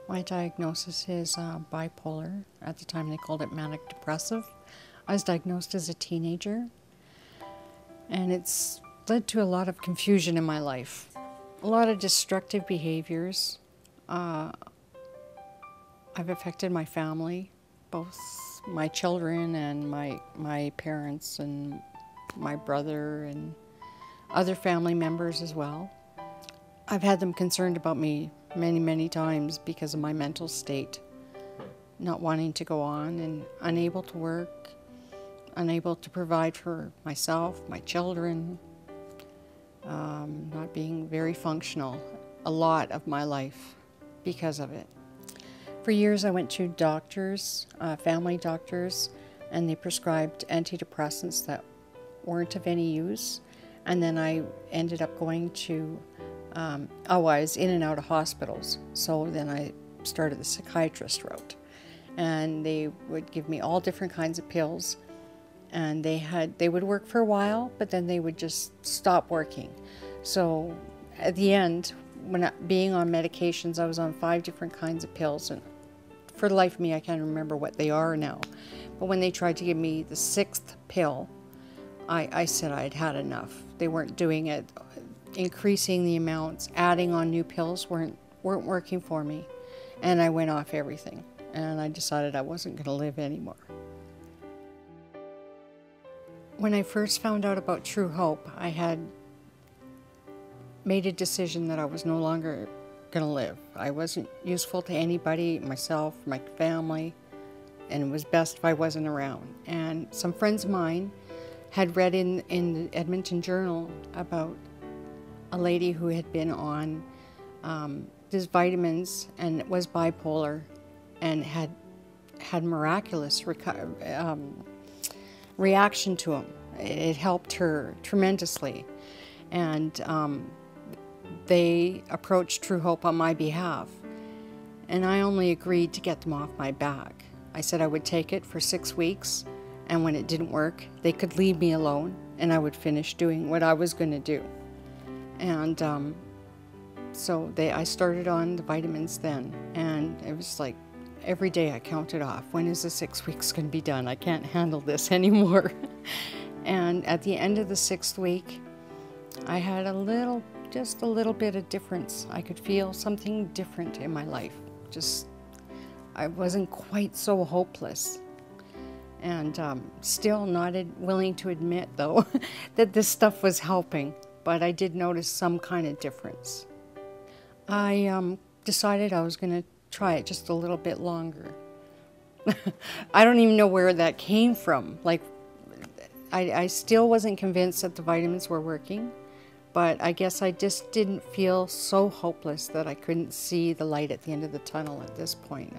My diagnosis is bipolar. At the time they called it Manic Depressive. I was diagnosed as a teenager, and it's led to a lot of confusion in my life. A lot of destructive behaviors. I've affected my family, both my children and my parents and my brother and other family members as well. I've had them concerned about me many, many times because of my mental state, not wanting to go on and unable to work, unable to provide for myself, my children, not being very functional a lot of my life because of it. For years I went to doctors, family doctors, and they prescribed antidepressants that weren't of any use. And then I ended up going to, I was in and out of hospitals. So then I started the psychiatrist route. And they would give me all different kinds of pills. And they would work for a while, but then they would just stop working. So at the end, being on medications, I was on 5 different kinds of pills. And for the life of me, I can't remember what they are now. But when they tried to give me the 6th pill, I said I'd had enough. They weren't doing it. Increasing the amounts, adding on new pills weren't working for me. And I went off everything. And I decided I wasn't going to live anymore. When I first found out about Truehope, I had made a decision that I was no longer going to live. I wasn't useful to anybody, myself, my family, and it was best if I wasn't around. And some friends of mine had read in the Edmonton Journal about a lady who had been on these vitamins and was bipolar and had miraculous reaction to them. It helped her tremendously. And they approached Truehope on my behalf. And I only agreed to get them off my back. I said I would take it for 6 weeks, and when it didn't work, they could leave me alone and I would finish doing what I was going to do. And so I started on the vitamins then, and it was like every day I counted off, when is the 6 weeks going to be done? I can't handle this anymore. And at the end of the 6th week, I had just a little bit of difference. I could feel something different in my life. I wasn't quite so hopeless. And still not willing to admit, though, that this stuff was helping. But I did notice some kind of difference. I decided I was going to try it just a little bit longer. I don't even know where that came from. Like, I still wasn't convinced that the vitamins were working, but I guess I just didn't feel so hopeless that I couldn't see the light at the end of the tunnel at this point.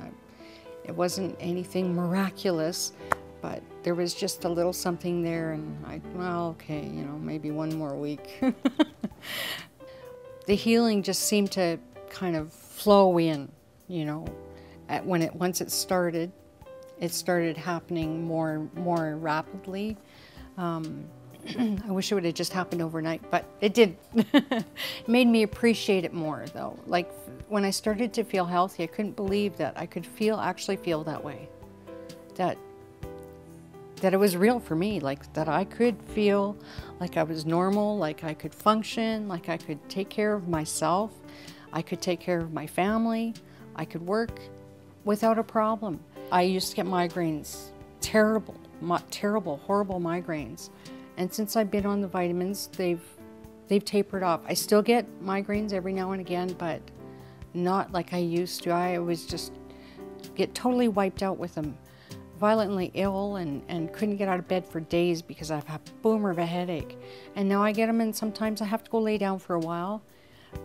It wasn't anything miraculous, but there was just a little something there, and well, okay, maybe one more week. The healing just seemed to kind of flow in, once it started happening more rapidly. I wish it would have just happened overnight, but it did. It made me appreciate it more, though. Like, when I started to feel healthy, I couldn't believe that I could actually feel that way. That it was real for me, like that I could feel like I was normal, like I could function, like I could take care of myself, I could take care of my family, I could work without a problem. I used to get migraines, terrible, horrible migraines. And since I've been on the vitamins, they've tapered off. I still get migraines every now and again, but not like I used to. I always just get totally wiped out with them. Violently ill and couldn't get out of bed for days because I've had a boomer of a headache. And now I get them, and sometimes I have to go lay down for a while,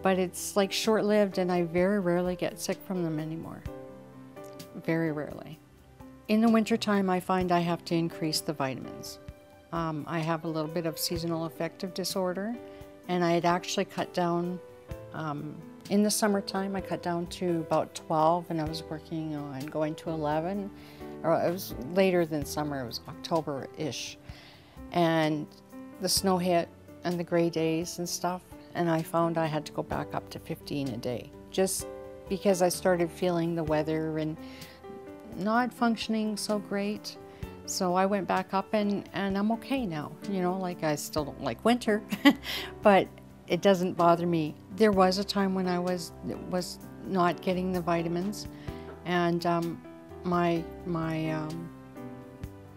but it's like short-lived, and I very rarely get sick from them anymore. Very rarely. In the wintertime, I find I have to increase the vitamins. I have a little bit of seasonal affective disorder, and I had actually cut down, in the summertime, I cut down to about 12, and I was working on going to 11. Or it was later than summer, it was October-ish. And the snow hit and the gray days and stuff, and I found I had to go back up to 15 a day. Just because I started feeling the weather and not functioning so great. So I went back up and I'm okay now. You know, like I still don't like winter, but it doesn't bother me. There was a time when I was not getting the vitamins, and my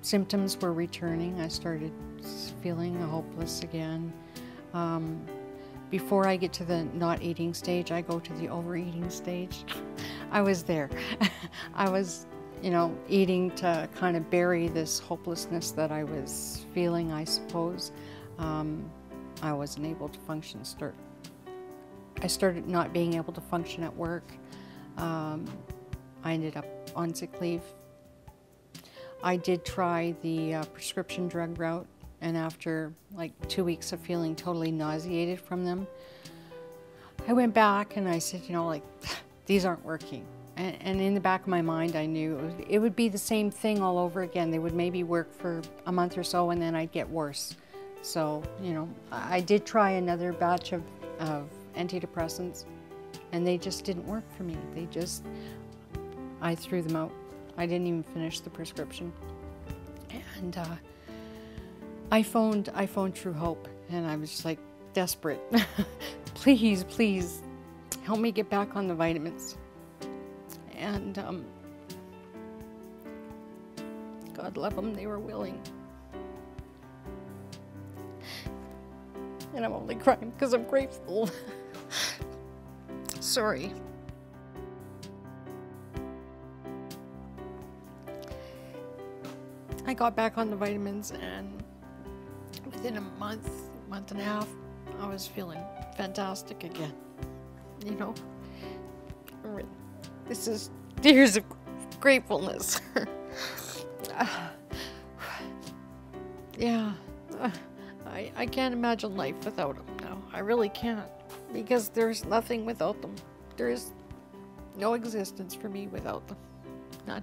symptoms were returning. I started feeling hopeless again. Before I get to the not eating stage, I go to the overeating stage. I was there. I was, you know, eating to kind of bury this hopelessness that I was feeling, I suppose. I wasn't able to function. I started not being able to function at work. I ended up on sick leave. I did try the prescription drug route, and after like 2 weeks of feeling totally nauseated from them, I went back and I said, you know, like, these aren't working. And in the back of my mind, I knew it would be the same thing all over again. They would maybe work for a month or so, and then I'd get worse. So, you know, I did try another batch of antidepressants, and they just didn't work for me. I threw them out. I didn't even finish the prescription. And I phoned Truehope, and I was just like desperate. Please, please, help me get back on the vitamins. And God love them, they were willing. And I'm only crying because I'm grateful. Sorry. I got back on the vitamins, and within a month and a half, I was feeling fantastic again. You know, this is tears of gratefulness. Yeah, I can't imagine life without them now. I really can't, because there's nothing without them. There is no existence for me without them. None.